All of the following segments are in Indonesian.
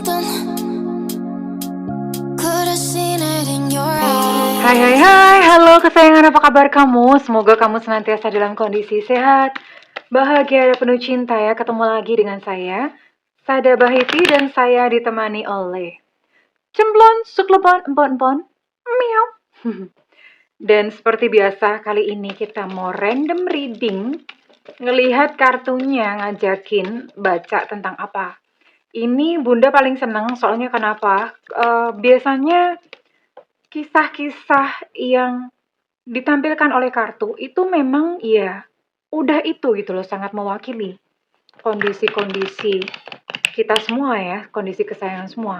something. Could have seen it in your eyes. Hai, halo kesayangan, apa kabar kamu? Semoga kamu senantiasa dalam kondisi sehat, bahagia, dan penuh cinta ya. Ketemu lagi dengan saya, Sada Bahiti, dan saya ditemani oleh Cemplon, Suklepon, Empon, Miau. Dan seperti biasa, kali ini kita mau random reading, ngelihat kartunya ngajakin baca tentang apa. Ini Bunda paling seneng, soalnya kenapa? Biasanya kisah-kisah yang ditampilkan oleh kartu itu memang ya udah itu gitu loh, sangat mewakili kondisi-kondisi kita semua ya, kondisi kesayangan semua.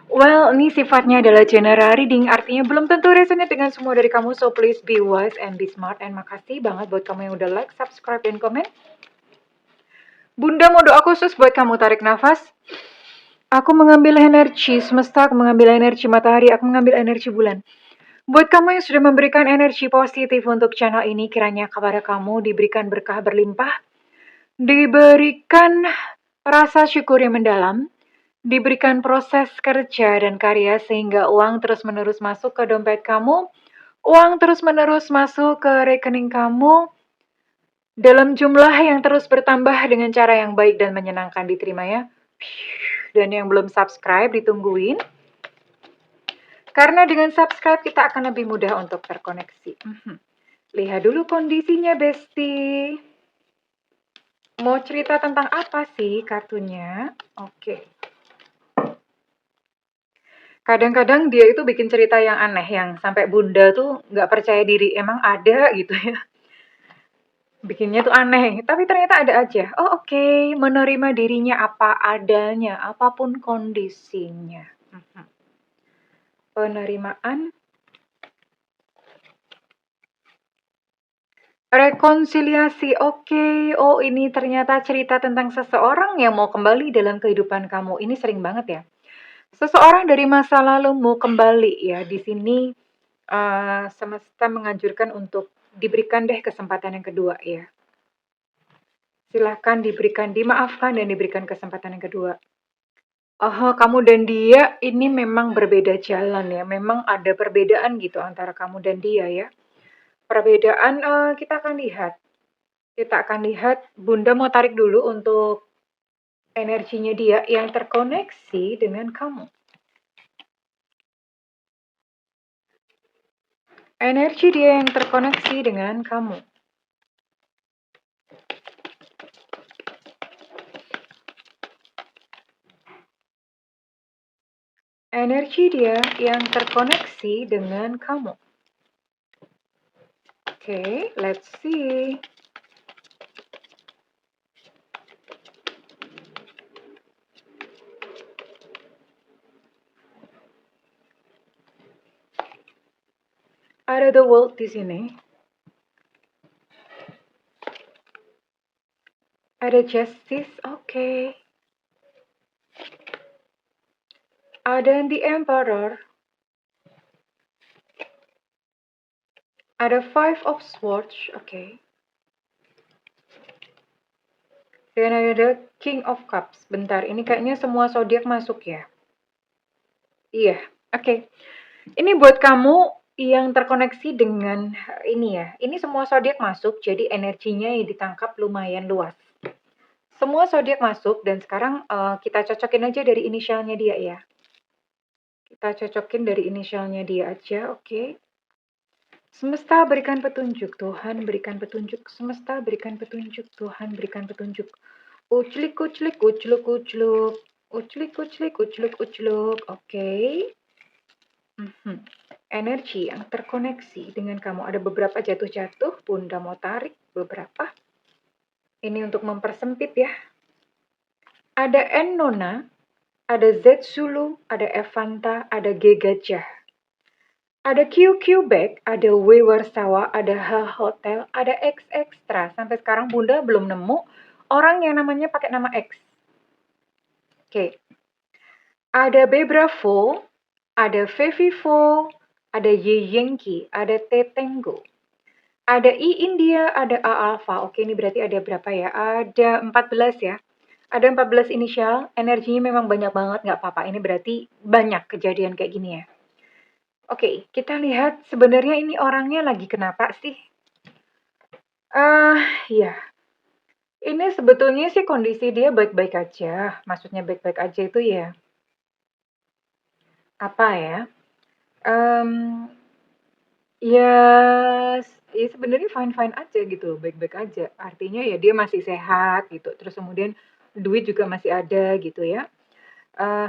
Well, ini sifatnya adalah general reading, artinya belum tentu resonate dengan semua dari kamu, so please be wise and be smart. And makasih banget buat kamu yang udah like, subscribe, dan komen. Bunda mau doa khusus buat kamu, tarik nafas. Aku mengambil energi semesta, aku mengambil energi matahari, aku mengambil energi bulan. Buat kamu yang sudah memberikan energi positif untuk channel ini, kiranya kepada kamu diberikan berkah berlimpah, diberikan rasa syukur yang mendalam, diberikan proses kerja dan karya sehingga uang terus-menerus masuk ke dompet kamu, uang terus-menerus masuk ke rekening kamu dalam jumlah yang terus bertambah dengan cara yang baik dan menyenangkan. Diterima ya. Dan yang belum subscribe ditungguin. Karena dengan subscribe kita akan lebih mudah untuk terkoneksi. Lihat dulu kondisinya, Besti. Mau cerita tentang apa sih kartunya? Oke. Kadang-kadang dia itu bikin cerita yang aneh, yang sampai Bunda tuh nggak percaya diri. Emang ada gitu ya. Bikinnya tuh aneh, tapi ternyata ada aja. Oh oke, menerima dirinya apa adanya, apapun kondisinya. Penerimaan. Rekonsiliasi, oke. Oh, ini ternyata cerita tentang seseorang yang mau kembali dalam kehidupan kamu. Ini sering banget ya. Seseorang dari masa lalu mau kembali ya. Di sini semesta menganjurkan untuk diberikan deh kesempatan yang kedua ya. Silahkan diberikan, dimaafkan dan diberikan kesempatan yang kedua. Oh, kamu dan dia ini memang berbeda jalan ya. Memang ada perbedaan gitu antara kamu dan dia ya. Perbedaan kita akan lihat. Kita akan lihat, Bunda mau tarik dulu untuk energinya dia yang terkoneksi dengan kamu. Energi dia yang terkoneksi dengan kamu. Energi dia yang terkoneksi dengan kamu. Oke, let's see. Ada the world di sini. Ada justice, oke. Ada the emperor. Ada five of swords, oke. Dan ada king of cups. Bentar, ini kayaknya semua zodiak masuk ya. Iya, oke. Ini buat kamu yang terkoneksi dengan ini ya. Ini semua zodiak masuk, jadi energinya yang ditangkap lumayan luas. Semua zodiak masuk dan sekarang kita cocokin aja dari inisialnya dia ya. Kita cocokin dari inisialnya dia aja, oke. Semesta berikan petunjuk, Tuhan berikan petunjuk. Semesta berikan petunjuk, Tuhan berikan petunjuk. Uclik, uclik, ucluk, ucluk. Uclik, uclik, ucluk, ucluk. Oke. Energi yang terkoneksi dengan kamu. Ada beberapa jatuh-jatuh, Bunda mau tarik beberapa. Ini untuk mempersempit ya. Ada Ennona, ada Zetsulu, ada Evanta, ada G Gajah. Ada QQ Bag, ada W Warsawa, ada H Hotel, ada X Extra. Sampai sekarang Bunda belum nemu orang yang namanya pakai nama X. Oke. Ada B Bravo, ada Fevivo, ada Y Yankee, ada T Tango. Ada I India, ada A Alpha. Oke, ini berarti ada berapa ya? Ada 14 ya. Ada 14 inisial, energinya memang banyak banget, nggak apa-apa. Ini berarti banyak kejadian kayak gini ya. Oke, kita lihat sebenarnya ini orangnya lagi kenapa sih? Ya, ini sebetulnya sih kondisi dia baik-baik aja. Maksudnya baik-baik aja itu ya, apa ya? Mmm, ya ya sebenarnya fine-fine aja gitu, baik-baik aja. Artinya ya dia masih sehat gitu, terus kemudian duit juga masih ada gitu ya.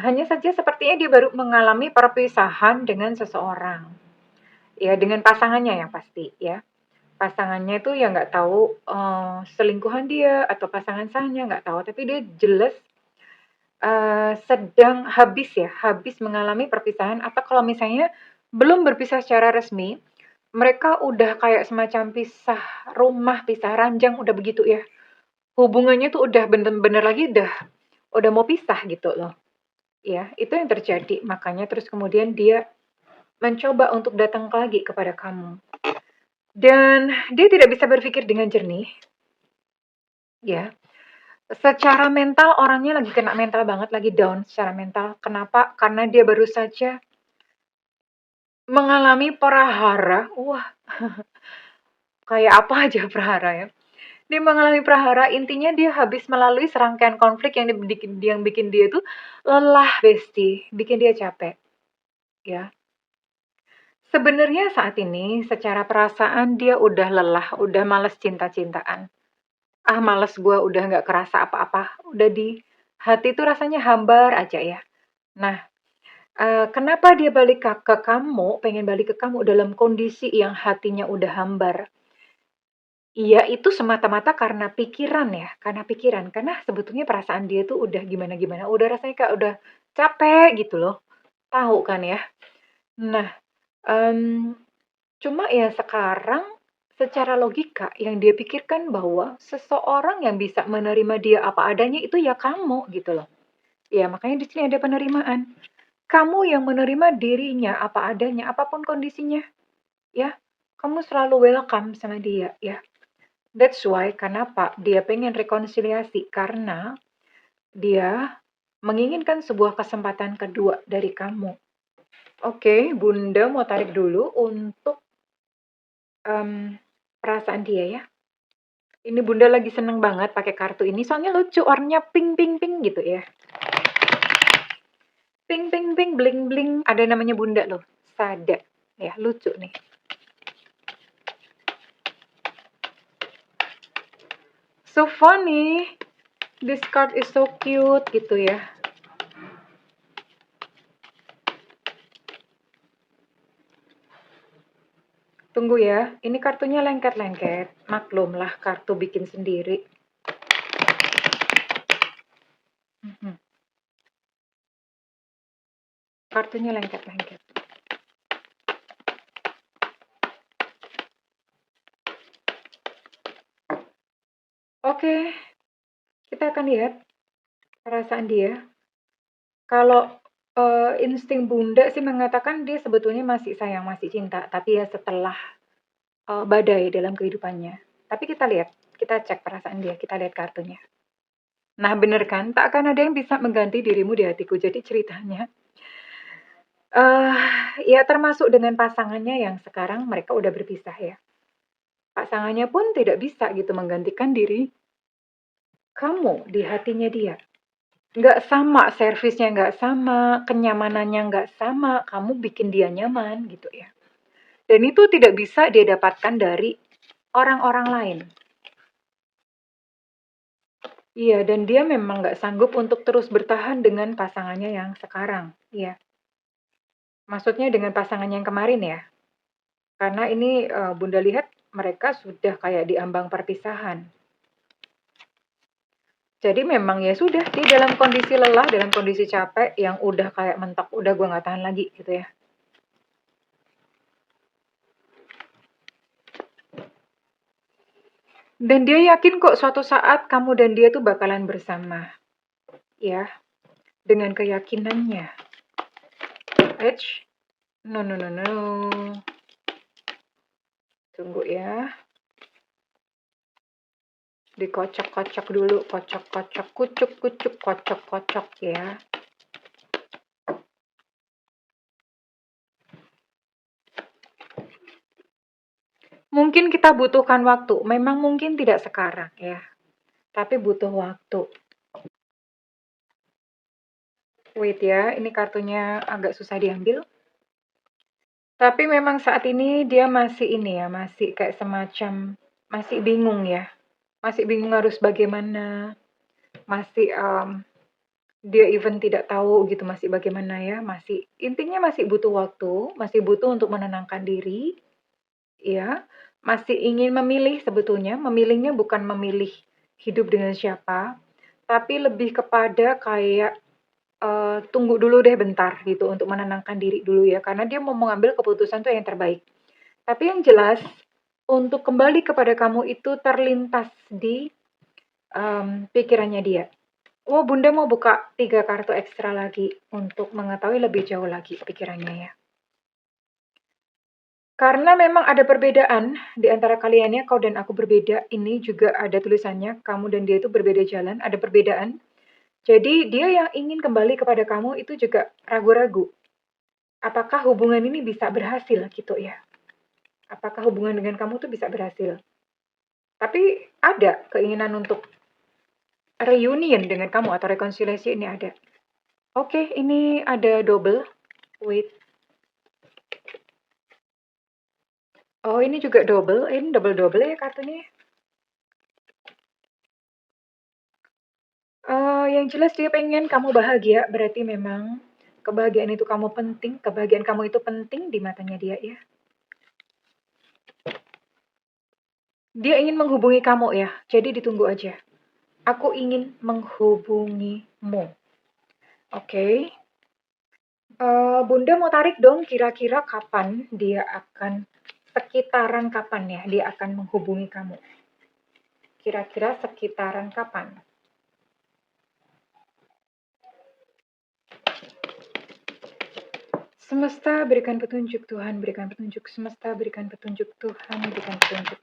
Hanya saja sepertinya dia baru mengalami perpisahan dengan seseorang. Ya dengan pasangannya yang pasti ya. Pasangannya itu ya nggak tahu, selingkuhan dia atau pasangan sahnya nggak tahu, tapi dia jelas, sedang habis mengalami perpisahan atau kalau misalnya belum berpisah secara resmi, mereka udah kayak semacam pisah rumah, pisah ranjang, udah begitu ya. Hubungannya tuh udah bener-bener lagi udah mau pisah gitu loh, ya. Itu yang terjadi, makanya terus kemudian dia mencoba untuk datang lagi kepada kamu. Dan dia tidak bisa berpikir dengan jernih, ya. Secara mental orangnya lagi kena mental banget, lagi down secara mental. Kenapa? Karena dia baru saja mengalami prahara. Wah, kayak apa aja prahara ya. Dia mengalami prahara, intinya dia habis melalui serangkaian konflik yang bikin dia tuh lelah, Besti, bikin dia capek, ya. Sebenarnya saat ini secara perasaan dia udah lelah, udah males cinta-cintaan. Ah, males gue udah nggak kerasa apa-apa, udah di hati tuh rasanya hambar aja ya. Nah, kenapa dia balik ke kamu, pengen balik ke kamu dalam kondisi yang hatinya udah hambar? Iya, itu semata-mata karena pikiran ya, karena pikiran. Karena sebetulnya perasaan dia tuh udah gimana-gimana, udah rasanya kayak udah capek gitu loh, tahu kan ya? Nah, mmm, cuma ya sekarang secara logika yang dia pikirkan bahwa seseorang yang bisa menerima dia apa adanya itu ya kamu gitu loh. Ya makanya di sini ada penerimaan. Kamu yang menerima dirinya apa adanya, apapun kondisinya, ya. Kamu selalu welcome sama dia, ya. That's why kenapa dia pengen rekonsiliasi, karena dia menginginkan sebuah kesempatan kedua dari kamu. Oke, Bunda mau tarik dulu untuk perasaan dia ya. Ini Bunda lagi seneng banget pakai kartu ini, soalnya lucu, warnanya pink pink pink gitu ya. Pink pink pink, bling bling. Ada namanya Bunda loh, Sada. Ya, lucu nih. So funny. This card is so cute gitu ya. Tunggu ya, ini kartunya lengket-lengket. Maklumlah kartu bikin sendiri. Mhm. Kartunya lengket-lengket. Oke, kita akan lihat perasaan dia. Kalau insting Bunda sih mengatakan dia sebetulnya masih sayang, masih cinta, tapi ya setelah badai dalam kehidupannya. Tapi kita lihat, kita cek perasaan dia, kita lihat kartunya. Nah, bener kan? Tak akan ada yang bisa mengganti dirimu di hatiku. Jadi ceritanya, eh ya termasuk dengan pasangannya yang sekarang mereka udah berpisah ya. Pasangannya pun tidak bisa gitu menggantikan diri kamu di hatinya dia. Nggak sama, servisnya nggak sama, kenyamanannya nggak sama, kamu bikin dia nyaman gitu ya. Dan itu tidak bisa dia dapatkan dari orang-orang lain. Iya, dan dia memang nggak sanggup untuk terus bertahan dengan pasangannya yang sekarang. Iya, maksudnya dengan pasangannya yang kemarin ya. Karena ini Bunda lihat mereka sudah kayak di ambang perpisahan. Jadi memang ya sudah, dia dalam kondisi lelah, dalam kondisi capek yang udah kayak mentok, udah gue nggak tahan lagi gitu ya. Dan dia yakin kok suatu saat kamu dan dia tuh bakalan bersama. Ya, dengan keyakinannya. Edge. No, no, no, no. Tunggu ya. Dikocok-kocok dulu, kocok-kocok, kucuk-kucuk, kocok-kocok ya. Mungkin kita butuhkan waktu, memang mungkin tidak sekarang ya, tapi butuh waktu. Wait ya, ini kartunya agak susah diambil. Tapi memang saat ini dia masih ini ya, masih kayak semacam, masih bingung ya. Masih bingung harus bagaimana, masih dia even tidak tahu gitu masih bagaimana ya, masih intinya masih butuh waktu, masih butuh untuk menenangkan diri, ya. Masih ingin memilih sebetulnya, memilihnya bukan memilih hidup dengan siapa, tapi lebih kepada kayak tunggu dulu deh bentar gitu untuk menenangkan diri dulu ya, karena dia mau mengambil keputusan tuh yang terbaik. Tapi yang jelas untuk kembali kepada kamu itu terlintas di pikirannya dia. Oh, Bunda mau buka 3 kartu ekstra lagi untuk mengetahui lebih jauh lagi pikirannya ya. Karena memang ada perbedaan di antara kalian ya, kau dan aku berbeda. Ini juga ada tulisannya, kamu dan dia itu berbeda jalan, ada perbedaan. Jadi dia yang ingin kembali kepada kamu itu juga ragu-ragu. Apakah hubungan ini bisa berhasil gitu ya? Apakah hubungan dengan kamu tuh bisa berhasil? Tapi ada keinginan untuk reunion dengan kamu atau rekonsiliasi ini ada. Oke, ini ada double. Wait. Oh, ini juga double. Ini double-double ya kartunya. Yang jelas dia pengen kamu bahagia, berarti memang kebahagiaan itu kamu penting, kebahagiaan kamu itu penting di matanya dia ya. Dia ingin menghubungi kamu ya, jadi ditunggu aja. Aku ingin menghubungimu. Oke. Bunda mau tarik dong kira-kira kapan dia akan, sekitaran kapan ya dia akan menghubungi kamu. Kira-kira sekitaran kapan? Semesta berikan petunjuk, Tuhan berikan petunjuk, semesta berikan petunjuk, Tuhan berikan petunjuk.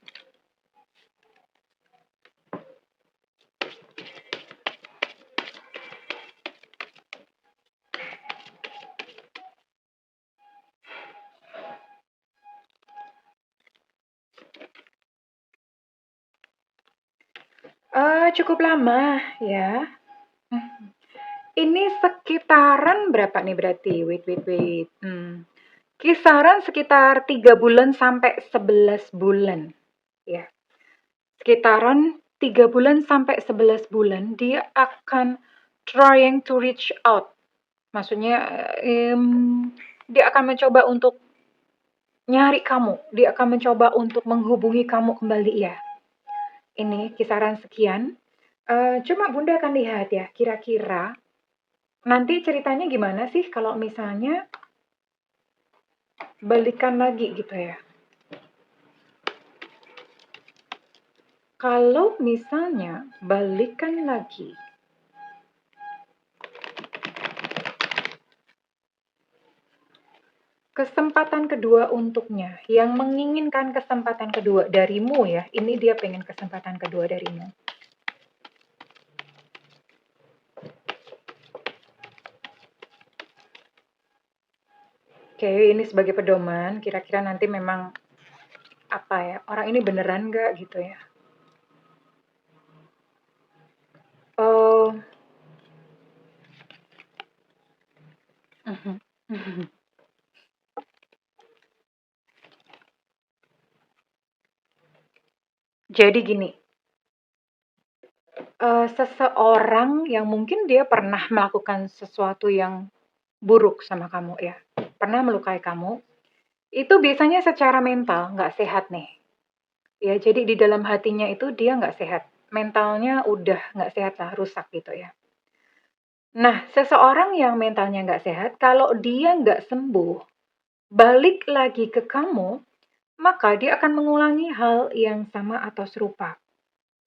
Cukup lama ya. Ini sekitaran berapa nih berarti? Wait. Kisaran sekitar 3 bulan sampai 11 bulan. Ya. Sekitaran 3 bulan sampai 11 bulan dia akan trying to reach out. Maksudnya dia akan mencoba untuk nyari kamu. Dia akan mencoba untuk menghubungi kamu kembali ya. Ini kisaran sekian. Cuma Bunda akan lihat ya, kira-kira nanti ceritanya gimana sih kalau misalnya balikan lagi gitu ya. Kalau misalnya balikan lagi, kesempatan kedua untuknya, yang menginginkan kesempatan kedua darimu ya, ini dia pengen kesempatan kedua darimu. Oke, ini sebagai pedoman, kira-kira nanti memang apa ya, orang ini beneran nggak gitu ya. Jadi gini, seseorang yang mungkin dia pernah melakukan sesuatu yang buruk sama kamu ya, pernah melukai kamu, itu biasanya secara mental nggak sehat nih. Ya, jadi di dalam hatinya itu dia nggak sehat. Mentalnya udah nggak sehat lah, rusak gitu ya. Nah, seseorang yang mentalnya nggak sehat, kalau dia nggak sembuh, balik lagi ke kamu, maka dia akan mengulangi hal yang sama atau serupa.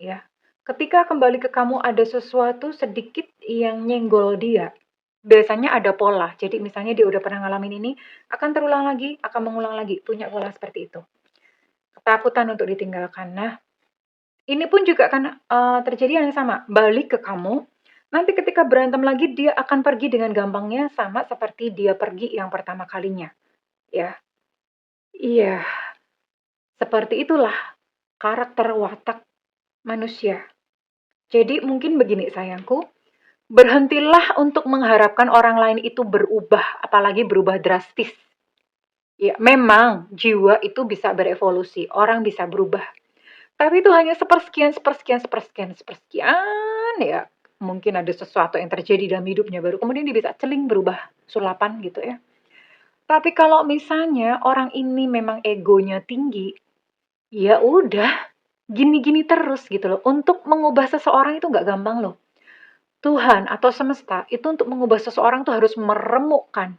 Ya, ketika kembali ke kamu ada sesuatu sedikit yang nyenggol dia. Biasanya ada pola. Jadi misalnya dia udah pernah ngalamin ini, akan terulang lagi, akan mengulang lagi. Punya pola seperti itu. Ketakutan untuk ditinggalkan. Nah, Ini pun juga akan terjadi yang sama, balik ke kamu. Nanti ketika berantem lagi dia akan pergi dengan gampangnya sama seperti dia pergi yang pertama kalinya, ya. Iya, seperti itulah karakter watak manusia. Jadi mungkin begini sayangku, berhentilah untuk mengharapkan orang lain itu berubah, apalagi berubah drastis. Ya, memang jiwa itu bisa berevolusi, orang bisa berubah. Tapi itu hanya sepersekian, sepersekian, sepersekian, sepersekian ya. Mungkin ada sesuatu yang terjadi dalam hidupnya baru kemudian dia bisa celing berubah sulapan gitu ya. Tapi kalau misalnya orang ini memang egonya tinggi, ya udah gini-gini terus gitu loh. Untuk mengubah seseorang itu nggak gampang loh. Tuhan atau semesta itu untuk mengubah seseorang tuh harus meremukkan,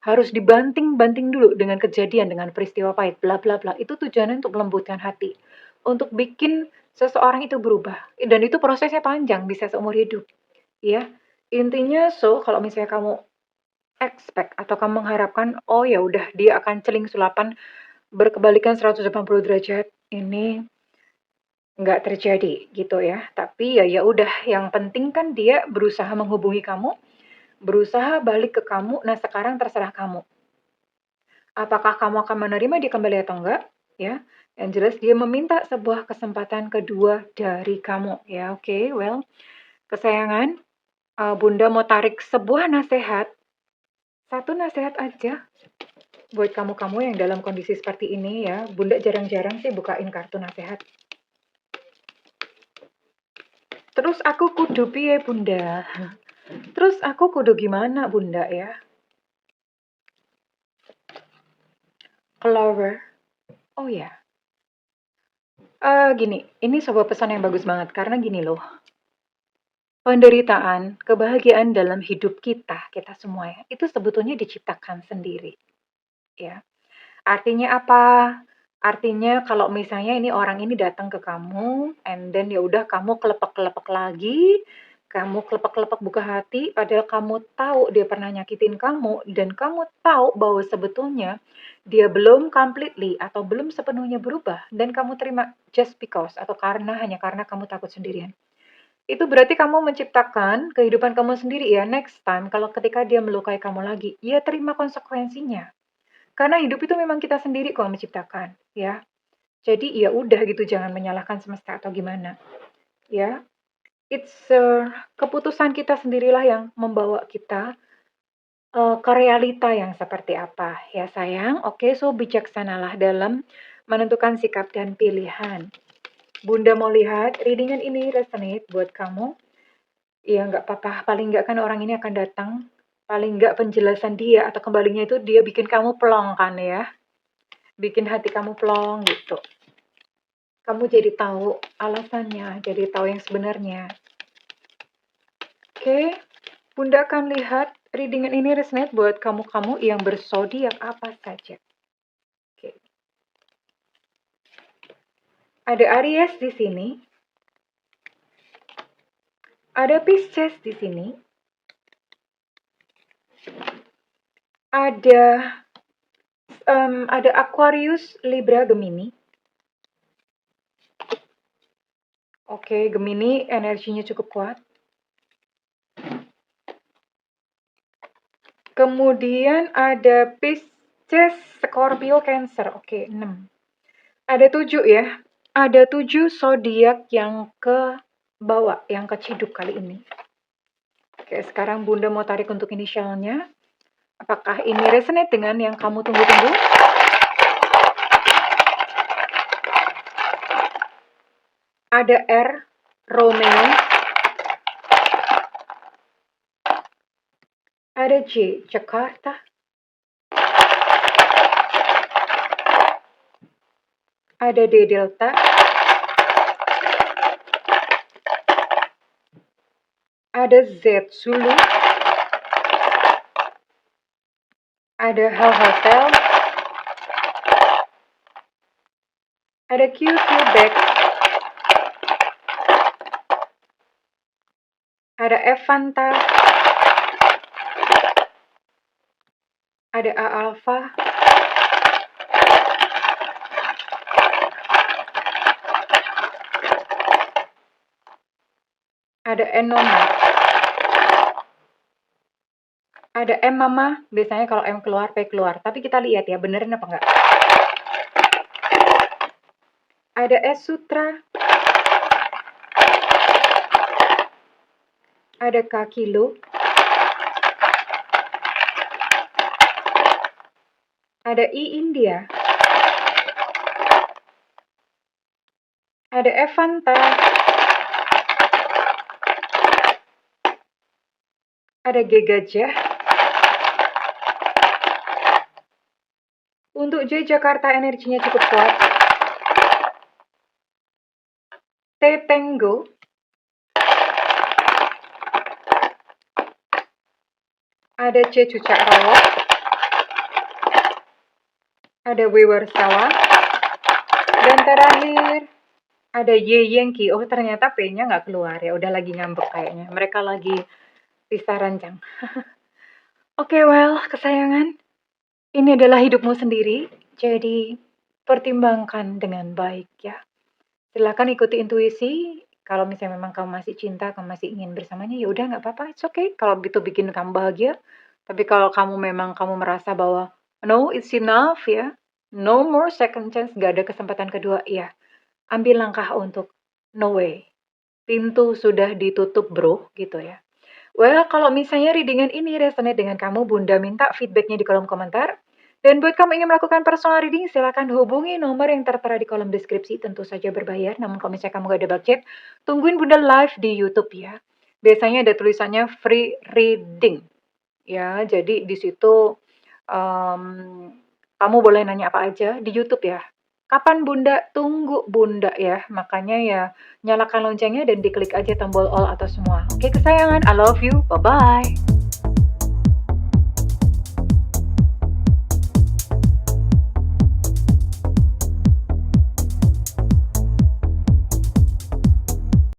harus dibanting-banting dulu dengan kejadian, dengan peristiwa pahit, bla bla bla. Itu tujuannya untuk melembutkan hati, untuk bikin seseorang itu berubah. Dan itu prosesnya panjang, bisa seumur hidup. Ya, intinya kalau misalnya kamu expect atau kamu mengharapkan, oh ya udah dia akan celing sulapan berkebalikan 180 derajat, ini nggak terjadi gitu ya. Tapi ya udah, yang penting kan dia berusaha menghubungi kamu, berusaha balik ke kamu. Nah, sekarang terserah kamu. Apakah kamu akan menerima dia kembali atau enggak? Ya, yang jelas dia meminta sebuah kesempatan kedua dari kamu. Ya, oke, well, kesayangan, Bunda mau tarik sebuah nasihat, satu nasihat aja buat kamu-kamu yang dalam kondisi seperti ini ya. Bunda jarang-jarang sih bukain kartu nasihat. Terus aku kudu piye, Bunda? Terus aku kudu gimana, Bunda ya? Clover. Oh ya. Gini, ini sebuah pesan yang bagus banget karena gini loh. Penderitaan, kebahagiaan dalam hidup kita, kita semua ya, itu sebetulnya diciptakan sendiri, ya. Artinya apa? Artinya kalau misalnya ini orang ini datang ke kamu, and then ya udah kamu kelepek-kelepek lagi, kamu kelepek-kelepek buka hati, padahal kamu tahu dia pernah nyakitin kamu, dan kamu tahu bahwa sebetulnya dia belum completely atau belum sepenuhnya berubah, dan kamu terima just because atau hanya karena kamu takut sendirian. Itu berarti kamu menciptakan kehidupan kamu sendiri ya. Next time kalau ketika dia melukai kamu lagi, ya terima konsekuensinya. Karena hidup itu memang kita sendiri kok menciptakan, ya. Jadi ya udah gitu, jangan menyalahkan semesta atau gimana, ya. It's keputusan kita sendirilah yang membawa kita ke realita yang seperti apa, ya sayang. Oke, so bijaksanalah dalam menentukan sikap dan pilihan. Bunda mau lihat readingan ini resonate buat kamu. Iya, nggak apa-apa. Paling nggak kan orang ini akan datang. Paling nggak penjelasan dia atau kembalinya itu dia bikin kamu plong kan ya. Bikin hati kamu plong gitu. Kamu jadi tahu alasannya, jadi tahu yang sebenarnya. Oke, Bunda akan lihat readingan ini resonate buat kamu-kamu yang berzodiak apa saja. Oke. Ada Aries di sini. Ada Pisces di sini. Ada Aquarius, Libra, Gemini. Oke, Gemini energinya cukup kuat. Kemudian ada Pisces, Scorpio, Cancer. Oke, 6. Ada 7 ya. Ada 7 zodiak yang ke bawah, yang keciduk kali ini. Oke, sekarang Bunda mau tarik untuk inisialnya. Apakah ini resonate dengan yang kamu tunggu-tunggu? Ada R, Romeo. Ada J, Jakarta. Ada D, Delta. Ada Z, Zulu. Ada H, Hotel. Ada Q, Quebec. Ada F, Fanta. Ada A, Alpha. ada Enoma. Ada M mama, biasanya kalau M keluar, P keluar. Tapi kita lihat ya, benerin apa enggak. Ada S sutra. Ada K kilo. Ada I India. Ada F Fanta. Ada G gajah. Untuk J Jakarta energinya cukup kuat. T Tango. Ada C cucak rawa. Ada W warsawa. Dan terakhir ada Y Yankee. Oh ternyata P-nya nggak keluar ya. Udah lagi ngambek kayaknya. Mereka lagi pisah rancang. Oke, well, kesayangan. Ini adalah hidupmu sendiri. Jadi pertimbangkan dengan baik ya. Silakan ikuti intuisi. Kalau misalnya memang kamu masih cinta, kamu masih ingin bersamanya, ya udah nggak apa-apa, it's okay. Kalau itu bikin kamu bahagia. Tapi kalau kamu merasa bahwa no, it's enough ya, no more second chance, gak ada kesempatan kedua, ya ambil langkah untuk no way. Pintu sudah ditutup bro, gitu ya. Well, kalau misalnya readingan ini resonate dengan kamu, Bunda minta feedbacknya di kolom komentar. Dan buat kamu ingin melakukan personal reading, silakan hubungi nomor yang tertera di kolom deskripsi. Tentu saja berbayar, namun kalau misalnya kamu gak ada budget, tungguin Bunda live di YouTube ya. Biasanya ada tulisannya free reading. Ya, jadi di situ kamu boleh nanya apa aja di YouTube ya. Kapan Bunda? Tunggu Bunda ya. Makanya ya nyalakan loncengnya dan diklik aja tombol all atau semua. Oke kesayangan, I love you. Bye-bye.